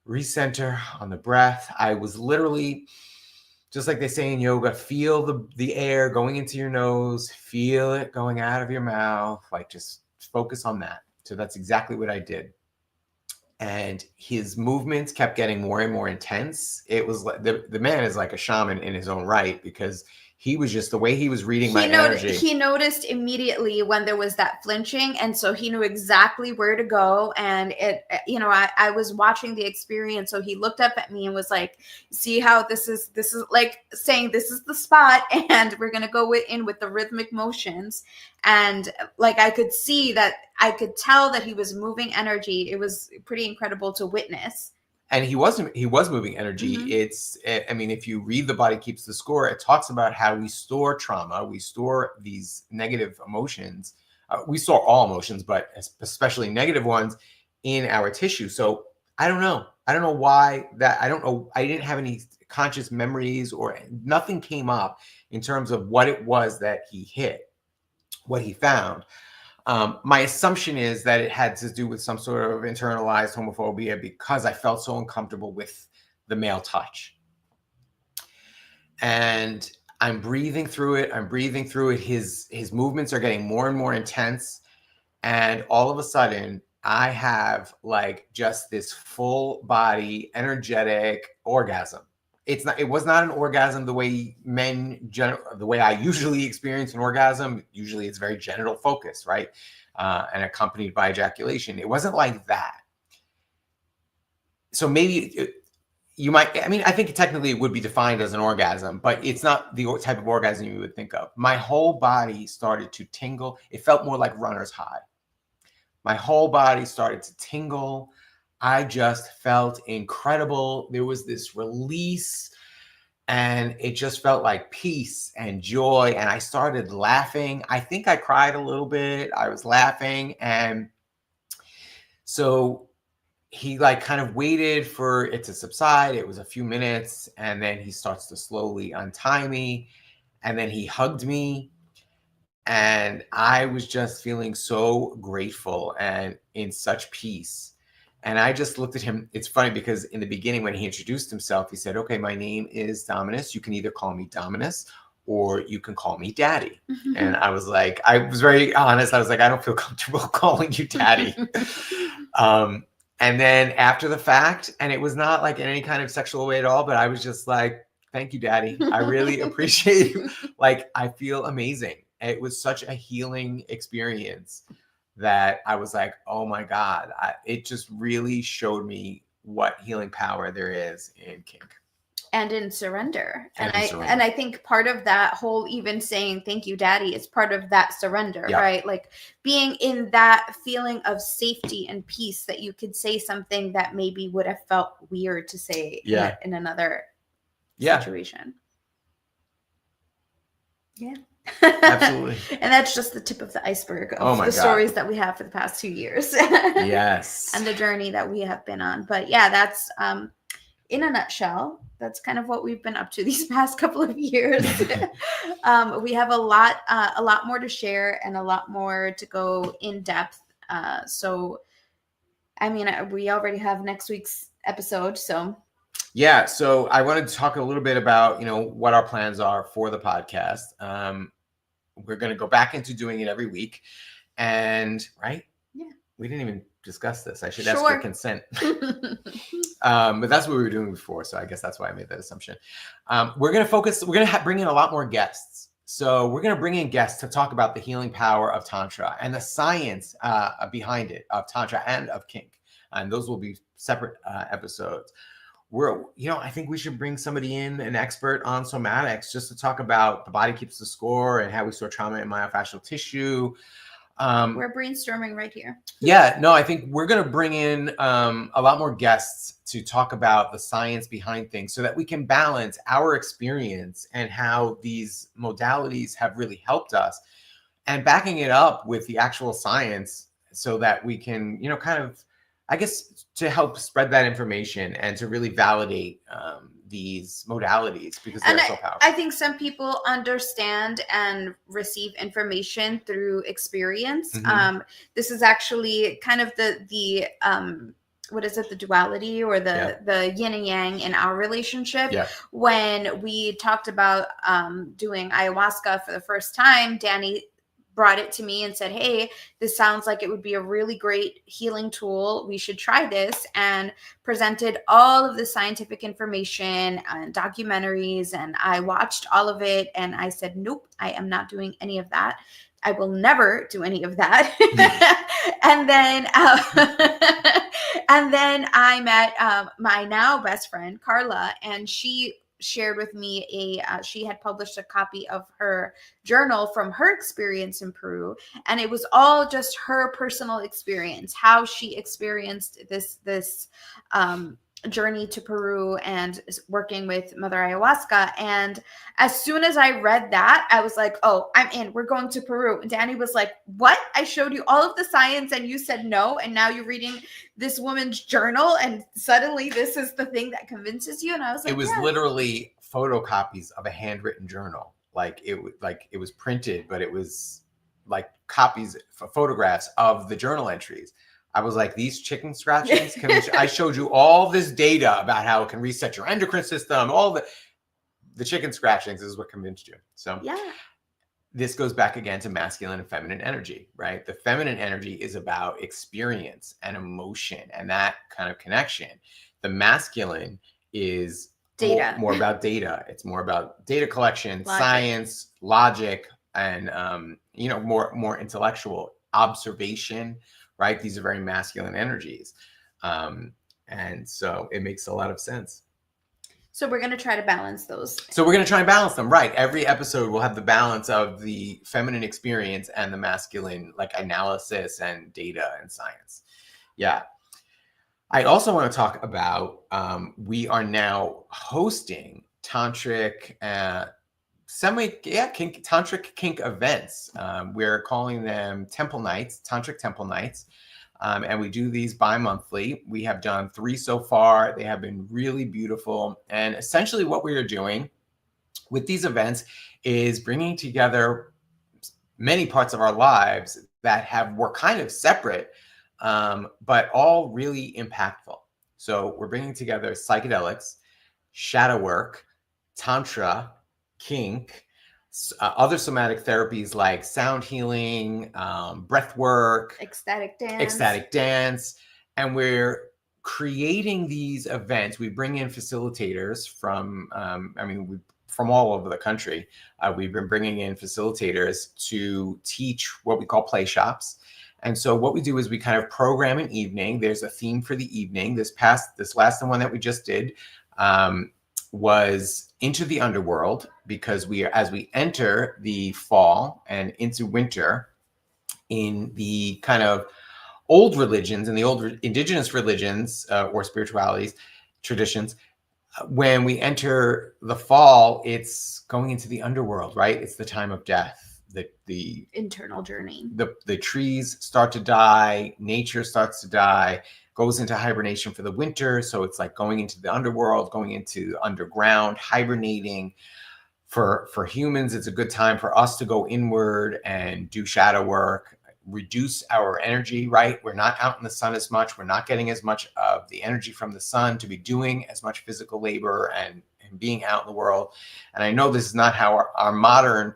Recenter on the breath. I was literally just like they say in yoga, feel the air going into your nose, feel it going out of your mouth, like just focus on that. So that's exactly what I did. And his movements kept getting more and more intense. It was like the man is like a shaman in his own right, because he was just, the way he was reading my energy. He noticed immediately when there was that flinching, and so he knew exactly where to go. And it, you know, I was watching the experience, so he looked up at me and was like, "See how this is like saying this is the spot, and we're gonna go in with the rhythmic motions." And like I could see that, I could tell that he was moving energy. It was pretty incredible to witness. And he was moving energy. I mean, if you read The Body Keeps the Score, it talks about how we store trauma, we store these negative emotions. We store all emotions, but especially negative ones in our tissue. So I don't know why that. I don't know. I didn't have any conscious memories, or nothing came up in terms of what it was that he hit, what he found. My assumption is that it had to do with some sort of internalized homophobia, because I felt so uncomfortable with the male touch. And I'm breathing through it. His movements are getting more and more intense. And all of a sudden, I have like just this full body, energetic orgasm. It was not an orgasm the way the way I usually experience an orgasm. Usually it's very genital focused, right? And accompanied by ejaculation. It wasn't like that. So maybe you might, I mean, I think technically it would be defined as an orgasm, but it's not the type of orgasm you would think of. My whole body started to tingle. It felt more like runner's high. My whole body started to tingle. I just felt incredible. There was this release, and it just felt like peace and joy. And I started laughing. I think I cried a little bit. I was laughing. And so he like kind of waited for it to subside. It was a few minutes. And then he starts to slowly untie me. And then he hugged me. And I was just feeling so grateful and in such peace. And I just looked at him. It's funny because in the beginning, when he introduced himself, he said, "Okay, my name is Dominus. You can either call me Dominus or you can call me Daddy." And I was like, I was very honest. I was like, I don't feel comfortable calling you Daddy. And then after the fact, and it was not like in any kind of sexual way at all, but I was just like, "Thank you, Daddy. I really appreciate you." Like, I feel amazing. It was such a healing experience that I was like, oh my God, it just really showed me what healing power there is in kink. And in surrender. And I think part of that whole, even saying thank you, Daddy, is part of that surrender, right? Like being in that feeling of safety and peace, that you could say something that maybe would have felt weird to say in another situation. Yeah. Absolutely. And that's just the tip of the iceberg of the stories that we have for the past 2 years. Yes. And the journey that we have been on. But yeah, that's in a nutshell, that's kind of what we've been up to these past couple of years. We have a lot more to share and a lot more to go in depth. So, I mean, we already have next week's episode, so. Yeah, so I wanted to talk a little bit about, what our plans are for the podcast. We're going to go back into doing it every week. And, right? Yeah. We didn't even discuss this. I should ask for consent. But that's what we were doing before. So I guess that's why I made that assumption. We're going to bring in a lot more guests. So we're going to bring in guests to talk about the healing power of Tantra and the science behind it, of Tantra and of kink. And those will be separate episodes. I think we should bring somebody in, an expert on somatics, just to talk about the body keeps the score and how we store trauma in myofascial tissue. We're brainstorming right here. Yeah, no, I think we're going to bring in a lot more guests to talk about the science behind things, so that we can balance our experience and how these modalities have really helped us, and backing it up with the actual science, so that we can, kind of, I guess, to help spread that information and to really validate these modalities, because they're so powerful. I think some people understand and receive information through experience. This is actually kind of the what is it, the duality or Yeah. the yin and yang in our relationship. Yeah. When we talked about doing ayahuasca for the first time, Danny brought it to me and said, hey, this sounds like it would be a really great healing tool. We should try this, and presented all of the scientific information and documentaries. And I watched all of it and I said, nope, I am not doing any of that. I will never do any of that. And then, and then I met my now best friend, Carla, and she shared with me she had published a copy of her journal from her experience in Peru, and it was all just her personal experience, how she experienced this journey to Peru and working with Mother Ayahuasca. And as soon as I read that, I was like, oh, I'm in. We're going to Peru. And Danny was like, what? I showed you all of the science and you said no. And now you're reading this woman's journal and suddenly this is the thing that convinces you. And I was like, it was literally photocopies of a handwritten journal. Like it was printed, but it was like copies, photographs of the journal entries. I was like, these chicken scratchings, I showed you all this data about how it can reset your endocrine system, all the chicken scratchings is what convinced you. So yeah, this goes back again to masculine and feminine energy, right? The feminine energy is about experience and emotion and that kind of connection. The masculine is data. More about data. It's more about data collection, Logic. Science, logic, and more intellectual observation, right? These are very masculine energies. And so it makes a lot of sense. So we're going to try to balance those. So we're going to try and balance them, right? Every episode will have the balance of the feminine experience and the masculine, like analysis and data and science. Yeah. I also want to talk about, we are now hosting tantric, tantric kink events. We're calling them temple nights, tantric temple nights. And we do these bi-monthly. We have done 3 so far. They have been really beautiful. And essentially what we are doing with these events is bringing together many parts of our lives that were kind of separate, but all really impactful. So we're bringing together psychedelics, shadow work, tantra, kink, other somatic therapies like sound healing, breath work, ecstatic dance. And we're creating these events. We bring in facilitators from, from all over the country. We've been bringing in facilitators to teach what we call play shops. And so what we do is we kind of program an evening. There's a theme for the evening. This last one that we just did was into the underworld, because as we enter the fall and into winter in the kind of old religions and the old indigenous religions or spiritualities, traditions, when we enter the fall, it's going into the underworld, right? It's the time of death. The internal journey. The trees start to die, nature starts to die, goes into hibernation for the winter. So it's like going into the underworld, going into underground, hibernating. For humans, it's a good time for us to go inward and do shadow work, reduce our energy, right? We're not out in the sun as much. We're not getting as much of the energy from the sun to be doing as much physical labor and being out in the world. And I know this is not how our modern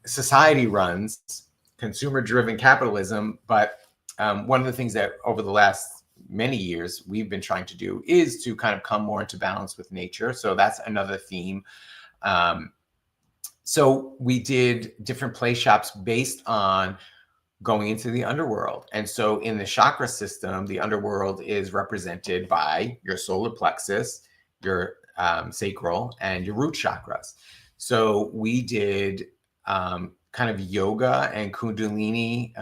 society runs, consumer-driven capitalism, but one of the things that over the last many years we've been trying to do is to kind of come more into balance with nature. So that's another theme. So we did different play shops based on going into the underworld. And so in the chakra system, the underworld is represented by your solar plexus, your sacral, and your root chakras. So we did kind of yoga and kundalini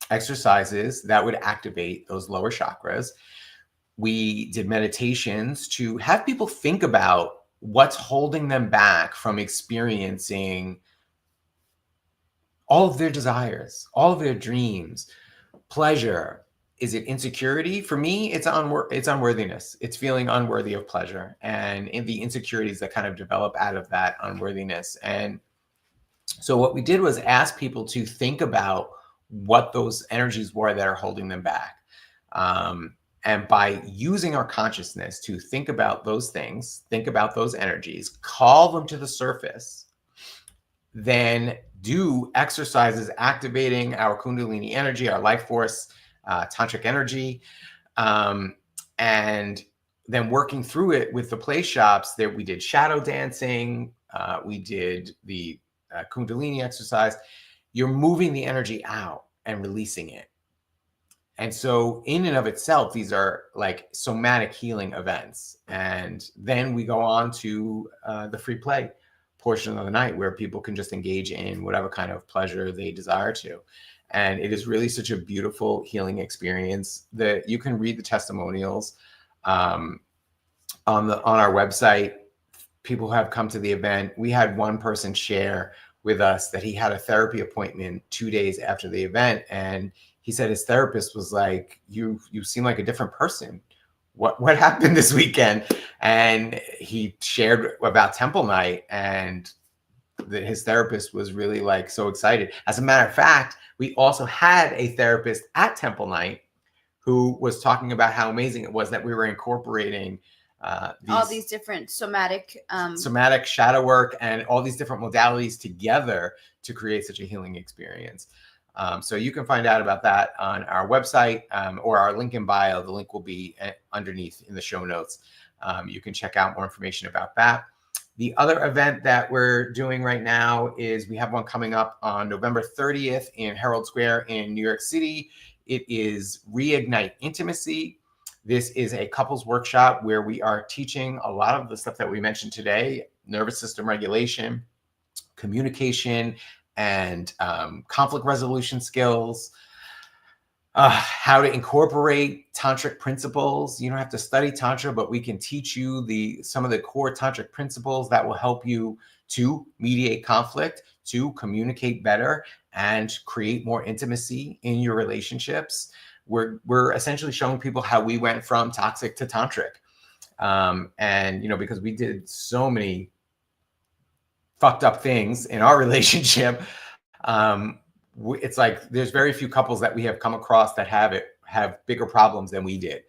exercises that would activate those lower chakras. We did meditations to have people think about what's holding them back from experiencing all of their desires, all of their dreams, pleasure. Is it insecurity? For me, it's unworthiness. It's feeling unworthy of pleasure, and in the insecurities that kind of develop out of that unworthiness. And so what we did was ask people to think about what those energies were that are holding them back. And by using our consciousness to think about those things, think about those energies, call them to the surface, then do exercises activating our Kundalini energy, our life force, tantric energy, and then working through it with the play shops. That we did shadow dancing, we did the Kundalini exercise. You're moving the energy out and releasing it. And so in and of itself, these are like somatic healing events. And then we go on to the free play portion of the night, where people can just engage in whatever kind of pleasure they desire to. And it is really such a beautiful healing experience that you can read the testimonials on our website. People who have come to the event. We had one person share with us that he had a therapy appointment 2 days after the event, and he said his therapist was like, you seem like a different person. What happened this weekend? And he shared about Temple Night, and his therapist was really like so excited. As a matter of fact, we also had a therapist at Temple Night who was talking about how amazing it was that we were incorporating all these different somatic shadow work and all these different modalities together to create such a healing experience. So you can find out about that on our website or our link in bio. The link will be underneath in the show notes. You can check out more information about that. The other event that we're doing right now is we have one coming up on November 30th in Herald Square in New York City. It is Reignite Intimacy. This is a couples workshop where we are teaching a lot of the stuff that we mentioned today: nervous system regulation, communication, and conflict resolution skills, how to incorporate tantric principles. You don't have to study tantra, but we can teach you some of the core tantric principles that will help you to mediate conflict, to communicate better, and create more intimacy in your relationships. We're essentially showing people how we went from toxic to tantric, and because we did so many fucked up things in our relationship. It's like there's very few couples that we have come across that have bigger problems than we did.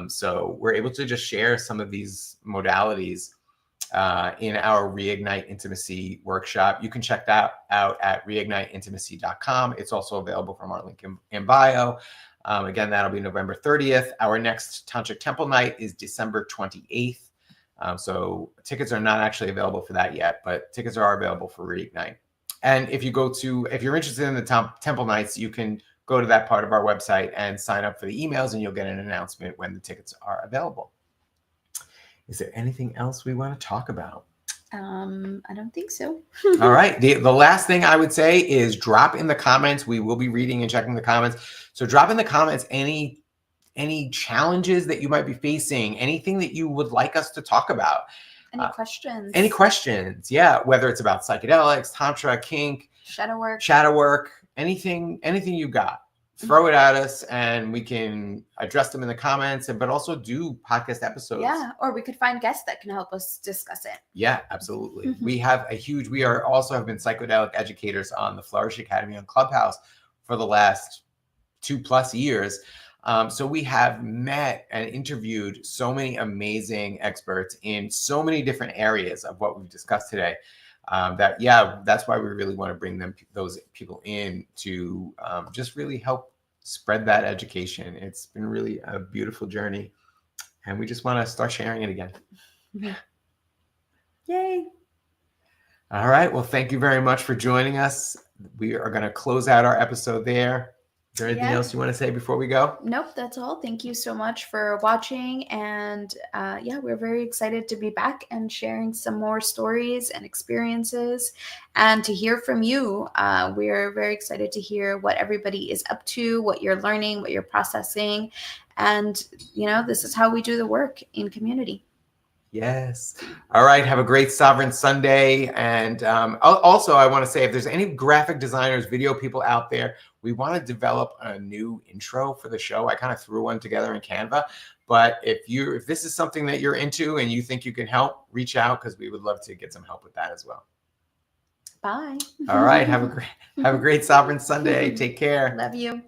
So we're able to just share some of these modalities in our Reignite Intimacy workshop. You can check that out at reigniteintimacy.com. It's also available from our link in bio. Again, that'll be November 30th. Our next Tantric Temple Night is December 28th. So tickets are not actually available for that yet, but tickets are available for Reignite. And if you're interested in the Temple Nights, you can go to that part of our website and sign up for the emails, and you'll get an announcement when the tickets are available. Is there anything else we want to talk about? I don't think so. All right. The last thing I would say is drop in the comments. We will be reading and checking the comments. So drop in the comments any challenges that you might be facing, anything that you would like us to talk about. Any questions? Any questions? Yeah. Whether it's about psychedelics, tantra, kink, shadow work, anything you got, throw it at us and we can address them in the comments, but also do podcast episodes. Yeah. Or we could find guests that can help us discuss it. Yeah, absolutely. We have we have been psychedelic educators on the Flourish Academy on Clubhouse for the last 2+ years. So we have met and interviewed so many amazing experts in so many different areas of what we've discussed today. That's why we really want to bring those people in to just really help spread that education. It's been really a beautiful journey, and we just want to start sharing it again. Yay. All right. Well, thank you very much for joining us. We are going to close out our episode there. Is there anything else you want to say before we go? Nope, that's all. Thank you so much for watching. And we're very excited to be back and sharing some more stories and experiences and to hear from you. We're very excited to hear what everybody is up to, what you're learning, what you're processing. And, this is how we do the work in community. Yes. All right. Have a great Sovereign Sunday. And also, I want to say, if there's any graphic designers, video people out there, we want to develop a new intro for the show. I kind of threw one together in Canva. But if this is something that you're into and you think you can help, reach out, because we would love to get some help with that as well. Bye. All right. Have a great Sovereign Sunday. Take care. Love you.